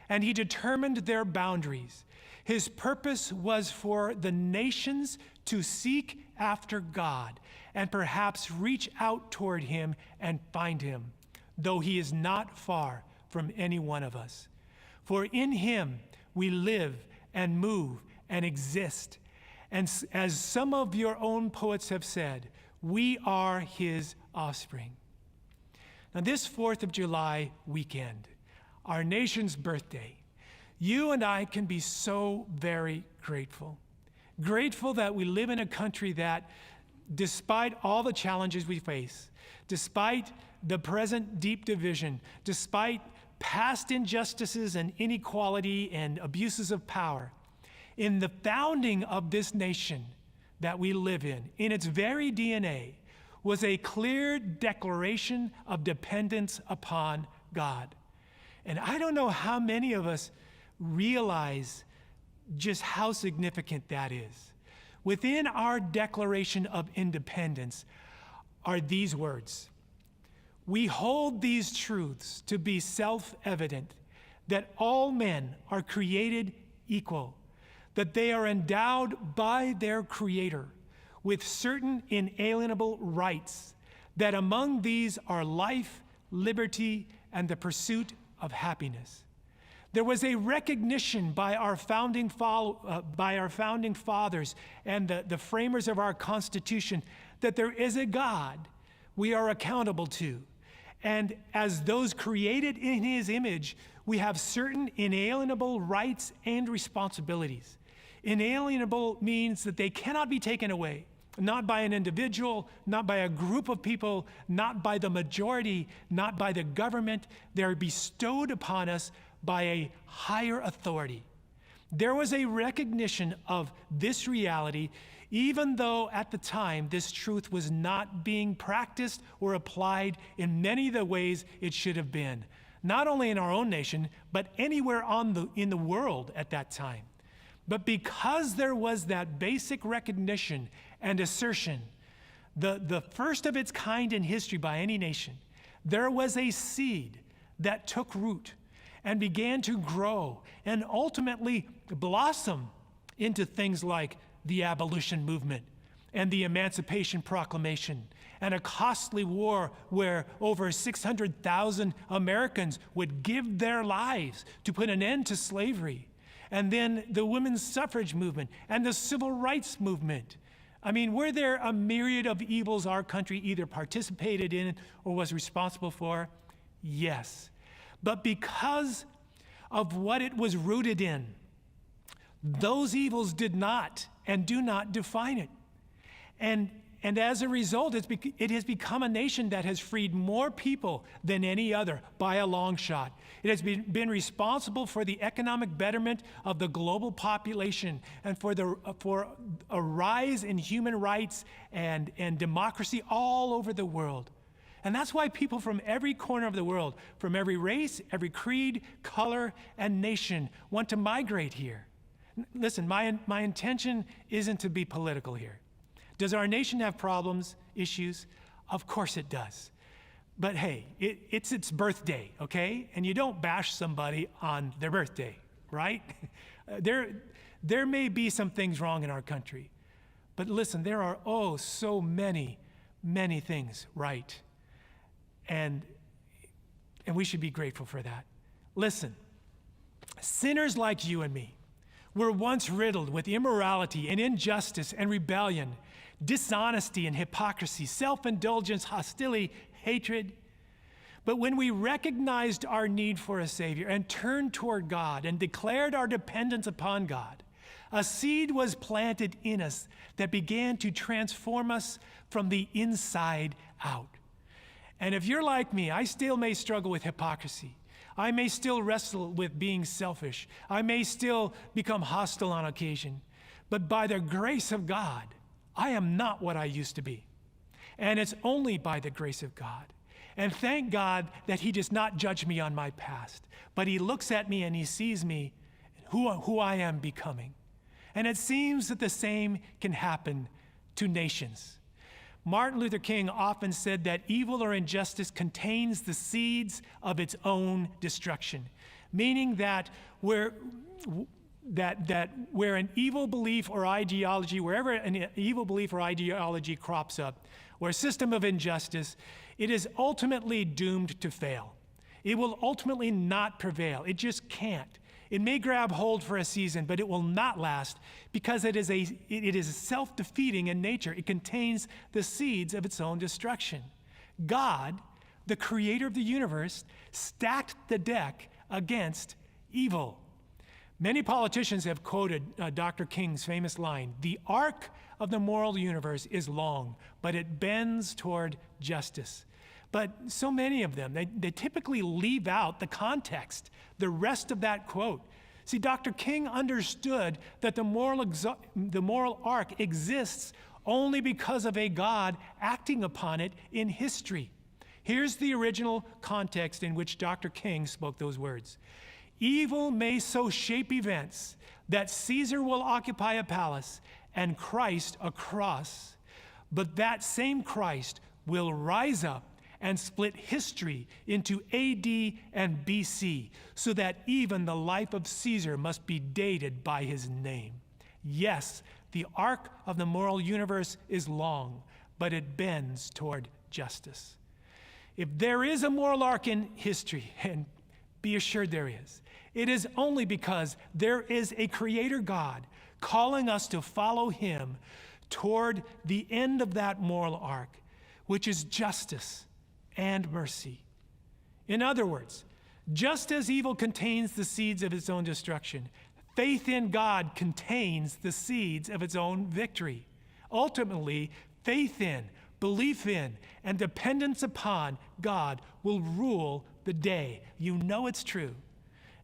and he determined their boundaries. His purpose was for the nations to seek after God and perhaps reach out toward him and find him, though he is not far from any one of us. For in him we live and move and exist. And as some of your own poets have said, we are his offspring." Now, this 4th of July weekend, our nation's birthday, you and I can be so very grateful. Grateful that we live in a country that, despite all the challenges we face, despite the present deep division, despite past injustices and inequality and abuses of power, in the founding of this nation that we live in its very DNA, was a clear declaration of dependence upon God. And I don't know how many of us realize just how significant that is. Within our Declaration of Independence are these words: "We hold these truths to be self-evident, that all men are created equal, that they are endowed by their Creator with certain inalienable rights, that among these are life, liberty, and the pursuit of happiness." There was a recognition by our founding fathers and the framers of our Constitution that there is a God we are accountable to. And as those created in his image, we have certain inalienable rights and responsibilities. Inalienable means that they cannot be taken away. Not by an individual, not by a group of people, not by the majority, not by the government. They are bestowed upon us by a higher authority. There was a recognition of this reality, even though at the time this truth was not being practiced or applied in many of the ways it should have been, not only in our own nation, but anywhere in the world at that time. But because there was that basic recognition and assertion, the first of its kind in history by any nation, there was a seed that took root and began to grow and ultimately blossom into things like the abolition movement and the Emancipation Proclamation and a costly war where over 600,000 Americans would give their lives to put an end to slavery. And then the women's suffrage movement and the civil rights movement. I mean, were there a myriad of evils our country either participated in or was responsible for? Yes. But because of what it was rooted in, those evils did not and do not define it. And as a result, it has become a nation that has freed more people than any other by a long shot. It has been responsible for the economic betterment of the global population and for a rise in human rights and democracy all over the world. And that's why people from every corner of the world, from every race, every creed, color, and nation want to migrate here. Listen, my intention isn't to be political here. Does our nation have problems, issues? Of course it does. But hey, it's its birthday, okay? And you don't bash somebody on their birthday, right? There may be some things wrong in our country. But listen, there are so many things right. And we should be grateful for that. Listen, sinners like you and me were once riddled with immorality and injustice and rebellion, dishonesty and hypocrisy, self-indulgence, hostility, hatred. But when we recognized our need for a Savior and turned toward God and declared our dependence upon God, a seed was planted in us that began to transform us from the inside out. And if you're like me, I still may struggle with hypocrisy. I may still wrestle with being selfish. I may still become hostile on occasion. But by the grace of God, I am not what I used to be. And it's only by the grace of God. And thank God that He does not judge me on my past, but He looks at me and He sees me, who I am becoming. And it seems that the same can happen to nations. Martin Luther King often said that evil or injustice contains the seeds of its own destruction, meaning that where an evil belief or ideology, wherever an evil belief or ideology crops up, or a system of injustice, it is ultimately doomed to fail. It will ultimately not prevail. It just can't. It may grab hold for a season, but it will not last because it is self-defeating in nature. It contains the seeds of its own destruction. God, the creator of the universe, stacked the deck against evil. Many politicians have quoted Dr. King's famous line, "The arc of the moral universe is long, but it bends toward justice." But so many of them, they typically leave out the context, the rest of that quote. See, Dr. King understood that the moral arc exists only because of a God acting upon it in history. Here's the original context in which Dr. King spoke those words. Evil may so shape events that Caesar will occupy a palace and Christ a cross, but that same Christ will rise up and split history into AD and BC, so that even the life of Caesar must be dated by his name. Yes, the arc of the moral universe is long, but it bends toward justice. If there is a moral arc in history, and be assured there is, it is only because there is a creator God calling us to follow him toward the end of that moral arc, which is justice and mercy. In other words, just as evil contains the seeds of its own destruction, faith in God contains the seeds of its own victory. Ultimately, faith in, belief in, and dependence upon God will rule the day. You know it's true.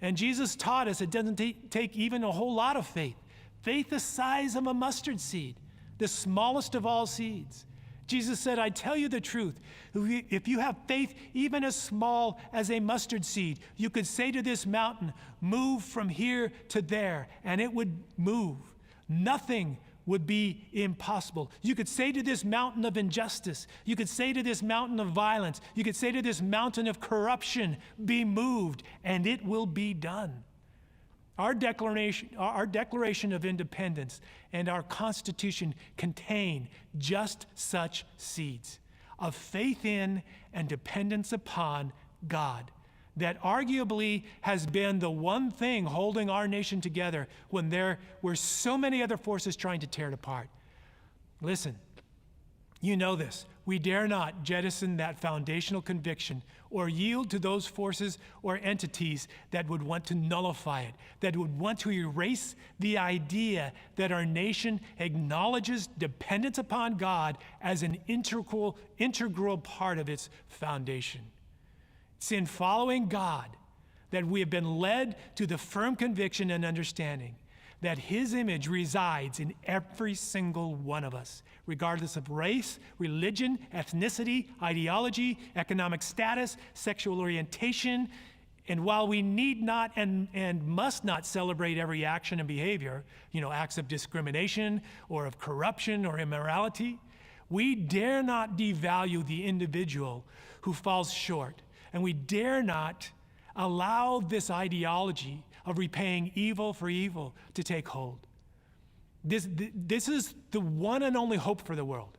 And Jesus taught us it doesn't take even a whole lot of faith. Faith the size of a mustard seed, the smallest of all seeds. Jesus said, I tell you the truth, if you have faith even as small as a mustard seed, you could say to this mountain, move from here to there, and it would move. Nothing would be impossible. You could say to this mountain of injustice, you could say to this mountain of violence, you could say to this mountain of corruption, be moved, and it will be done. Our Declaration of Independence and our Constitution contain just such seeds of faith in and dependence upon God that arguably has been the one thing holding our nation together when there were so many other forces trying to tear it apart. Listen, you know this. We dare not jettison that foundational conviction or yield to those forces or entities that would want to nullify it, that would want to erase the idea that our nation acknowledges dependence upon God as an integral part of its foundation. It's in following God that we have been led to the firm conviction and understanding that his image resides in every single one of us, regardless of race, religion, ethnicity, ideology, economic status, sexual orientation. And while we need not and must not celebrate every action and behavior, acts of discrimination or of corruption or immorality, we dare not devalue the individual who falls short. And we dare not allow this ideology of repaying evil for evil to take hold. This is the one and only hope for the world.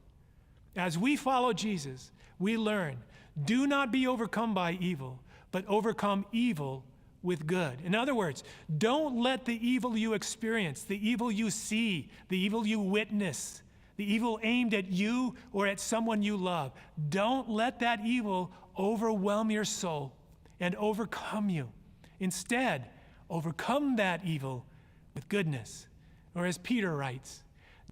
As we follow Jesus, we learn, do not be overcome by evil, but overcome evil with good. In other words, don't let the evil you experience, the evil you see, the evil you witness, the evil aimed at you or at someone you love, don't let that evil overwhelm your soul and overcome you. Instead, overcome that evil with goodness. Or as Peter writes,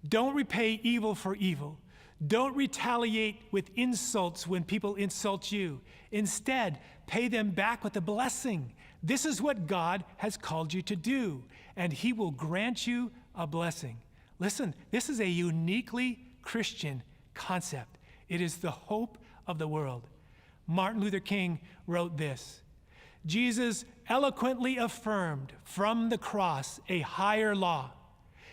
don't repay evil for evil. Don't retaliate with insults when people insult you. Instead, pay them back with a blessing. This is what God has called you to do, and he will grant you a blessing. Listen, this is a uniquely Christian concept. It is the hope of the world. Martin Luther King wrote this: Jesus eloquently affirmed from the cross a higher law.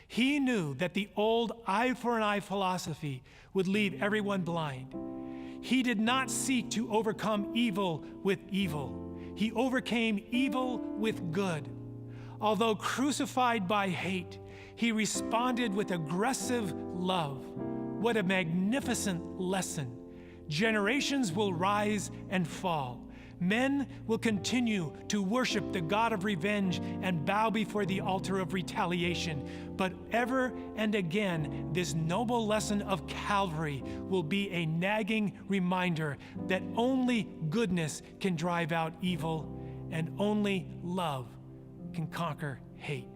He knew that the old eye for an eye philosophy would leave everyone blind. He did not seek to overcome evil with evil. He overcame evil with good. Although crucified by hate, he responded with aggressive love. What a magnificent lesson. Generations will rise and fall. Men will continue to worship the God of revenge and bow before the altar of retaliation. But ever and again, this noble lesson of Calvary will be a nagging reminder that only goodness can drive out evil and only love can conquer hate.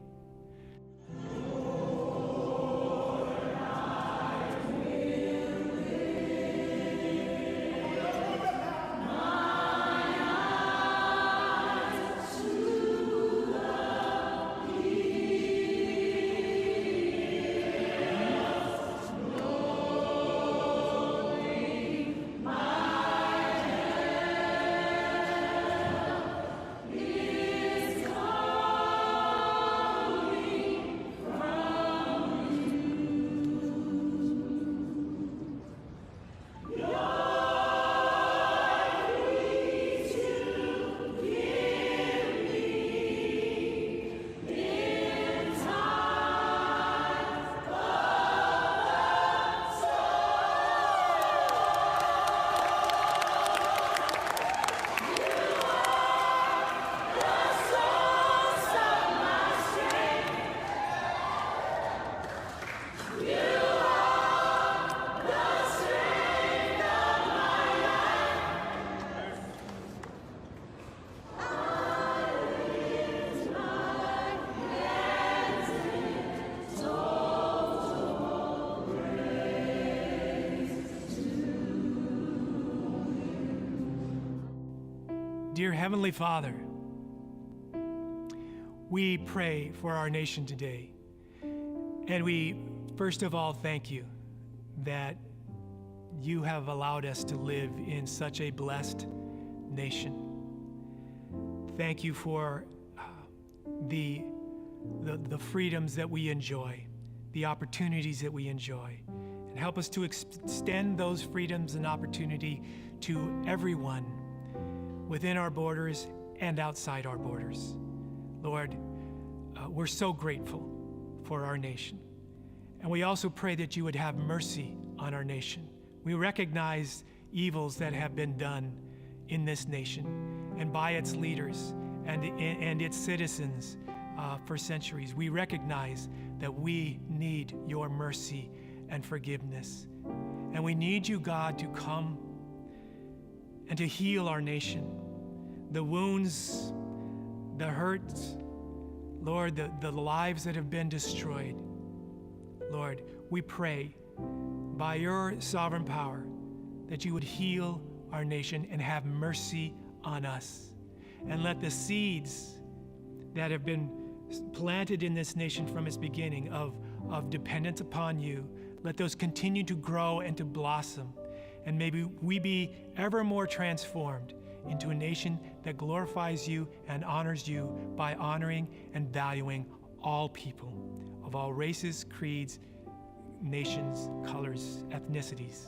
Dear Heavenly Father, we pray for our nation today. And we, first of all, thank you that you have allowed us to live in such a blessed nation. Thank you for the freedoms that we enjoy, the opportunities that we enjoy. And help us to extend those freedoms and opportunity to everyone within our borders and outside our borders. Lord, we're so grateful for our nation. And we also pray that you would have mercy on our nation. We recognize evils that have been done in this nation and by its leaders and its citizens for centuries. We recognize that we need your mercy and forgiveness. And we need you, God, to come and to heal our nation. The wounds, the hurts, Lord, the lives that have been destroyed. Lord, we pray by your sovereign power that you would heal our nation and have mercy on us. And let the seeds that have been planted in this nation from its beginning of dependence upon you, let those continue to grow and to blossom. And maybe we be ever more transformed into a nation that glorifies you and honors you by honoring and valuing all people of all races, creeds, nations, colors, ethnicities.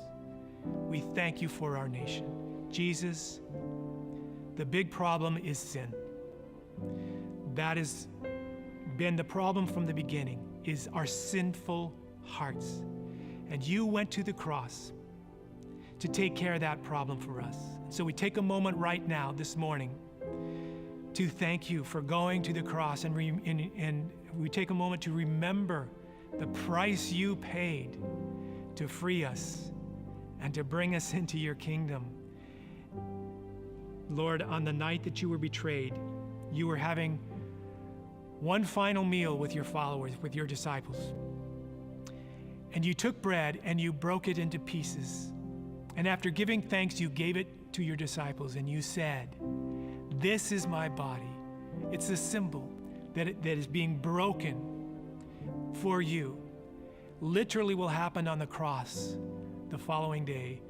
We thank you for our nation. Jesus, the big problem is sin. That has been the problem from the beginning, is our sinful hearts. And you went to the cross to take care of that problem for us. So we take a moment right now, this morning, to thank you for going to the cross, and we take a moment to remember the price you paid to free us and to bring us into your kingdom. Lord, on the night that you were betrayed, you were having one final meal with your followers, with your disciples. And you took bread and you broke it into pieces. And after giving thanks, you gave it to your disciples and you said, "This is my body." It's a symbol that is being broken for you. Literally will happen on the cross the following day.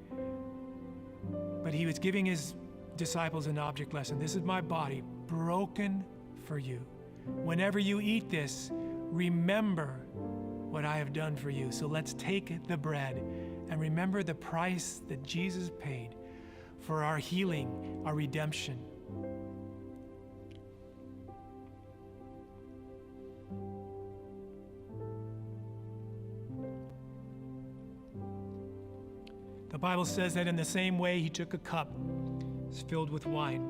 But he was giving his disciples an object lesson. This is my body broken for you. Whenever you eat this, remember what I have done for you. So let's take the bread and remember the price that Jesus paid for our healing, our redemption. The Bible says that in the same way he took a cup filled with wine.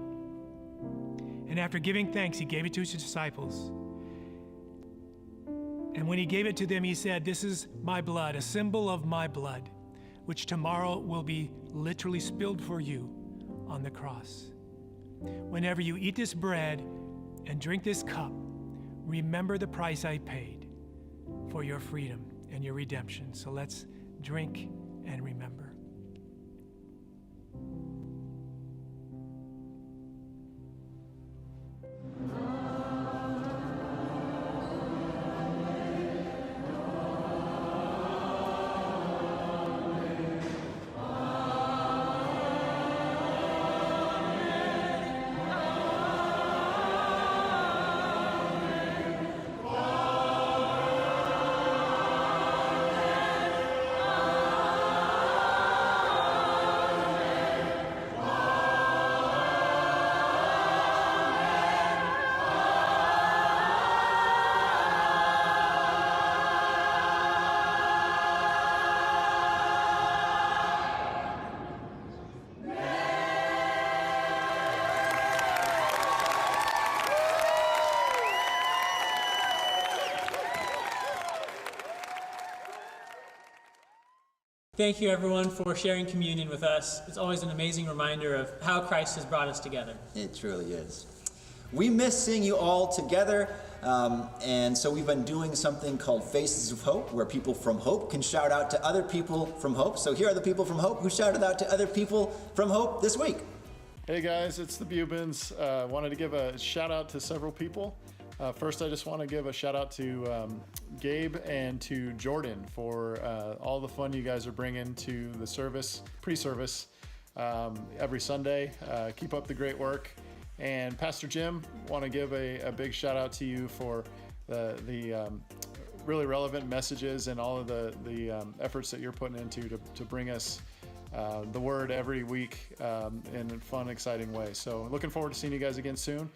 And after giving thanks, he gave it to his disciples. And when he gave it to them, he said, "This is my blood, a symbol of my blood, which tomorrow will be literally spilled for you on the cross." Whenever you eat this bread and drink this cup, remember the price I paid for your freedom and your redemption. So let's drink and remember. Thank you, everyone, for sharing communion with us. It's always an amazing reminder of how Christ has brought us together. It truly is. We miss seeing you all together, and so we've been doing something called Faces of Hope, where people from Hope can shout out to other people from Hope. So here are the people from Hope who shouted out to other people from Hope this week. Hey guys, it's the Bubins. Wanted to give a shout out to several people. First, I just want to give a shout out to Gabe and to Jordan for all the fun you guys are bringing to the service, pre-service, every Sunday. Keep up the great work. And Pastor Jim, want to give a big shout out to you for the really relevant messages and all of the efforts that you're putting into to bring us the word every week in a fun, exciting way. So looking forward to seeing you guys again soon.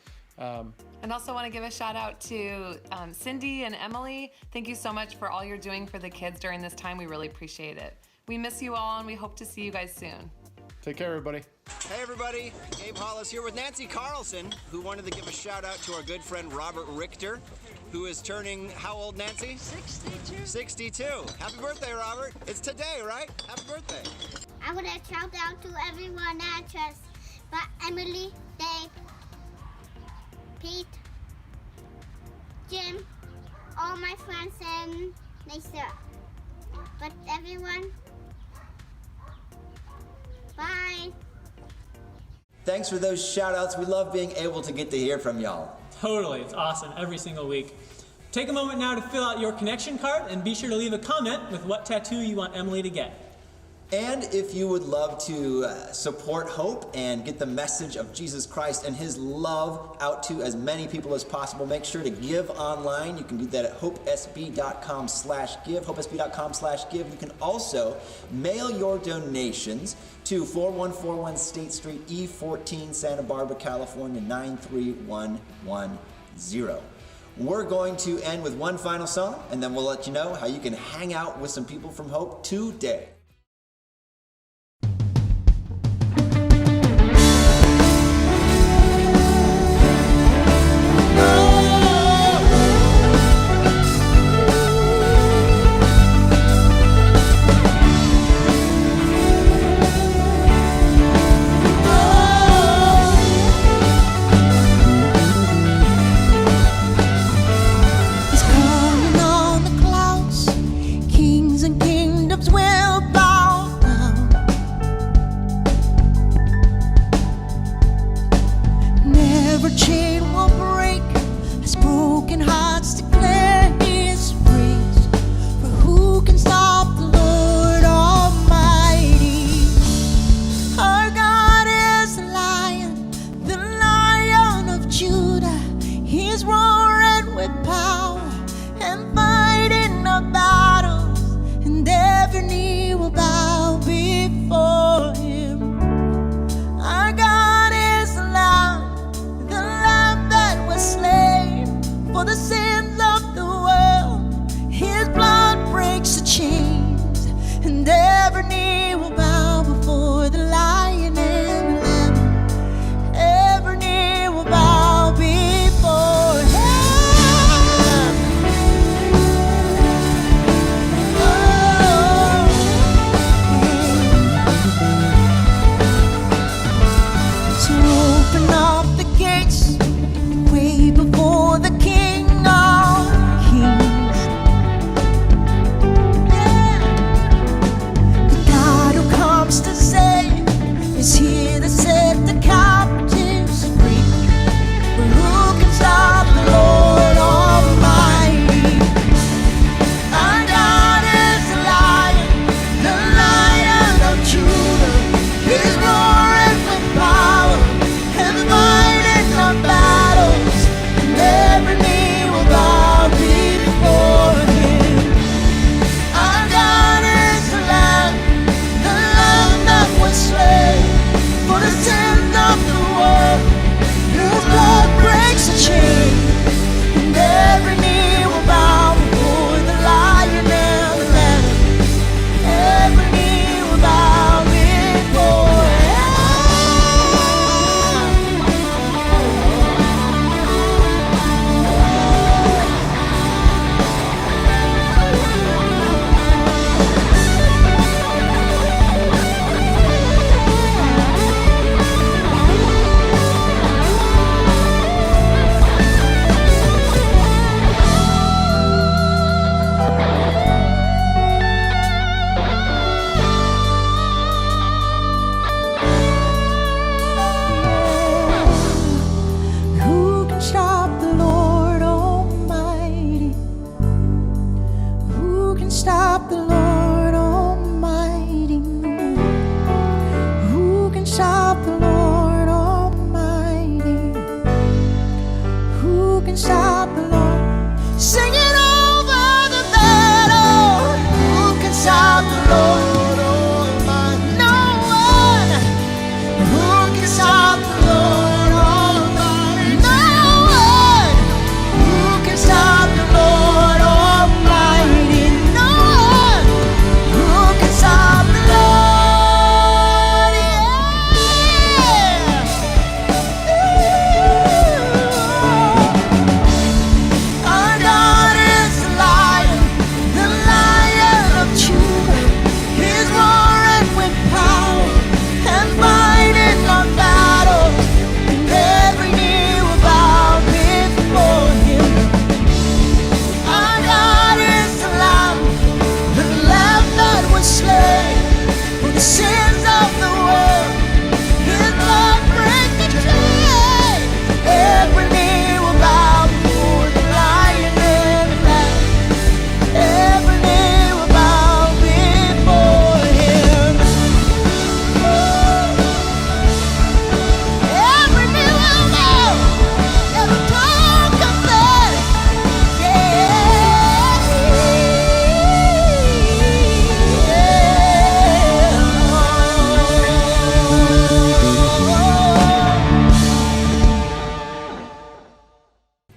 And also want to give a shout out to Cindy and Emily. Thank you so much for all you're doing for the kids during this time. We really appreciate it. We miss you all and we hope to see you guys soon. Take care, everybody. Hey, everybody. Gabe Hollis here with Nancy Carlson, who wanted to give a shout out to our good friend Robert Richter, who is turning, how old, Nancy? 62. 62. Happy birthday, Robert. It's today, right? Happy birthday. I want to shout out to everyone at church, but Emily, Dave, Pete, Jim, all my friends, and Lisa. But everyone, bye. Thanks for those shout outs. We love being able to get to hear from y'all. Totally, it's awesome every single week. Take a moment now to fill out your connection card and be sure to leave a comment with what tattoo you want Emily to get. And if you would love to support Hope and get the message of Jesus Christ and his love out to as many people as possible, make sure to give online. You can do that at hopesb.com/give, hopesb.com/give. You can also mail your donations to 4141 State Street, E14, Santa Barbara, California, 93110. We're going to end with one final song, and then we'll let you know how you can hang out with some people from Hope today. He's coming on the clouds, kings and kingdoms will bow.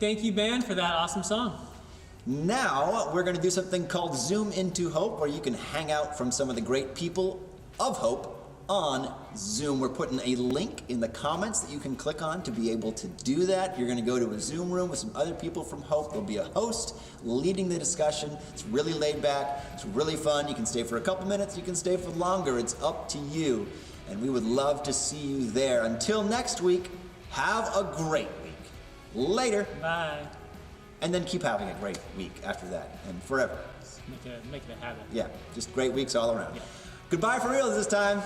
Thank you, band, for that awesome song. Now, we're going to do something called Zoom into Hope, where you can hang out from some of the great people of Hope on Zoom. We're putting a link in the comments that you can click on to be able to do that. You're going to go to a Zoom room with some other people from Hope. There'll be a host leading the discussion. It's really laid back. It's really fun. You can stay for a couple minutes. You can stay for longer. It's up to you. And we would love to see you there. Until next week, have a great week. Later. Bye. And then keep having a great week after that and forever. Make it a habit. Yeah, just great weeks all around. Yeah. Goodbye for real this time.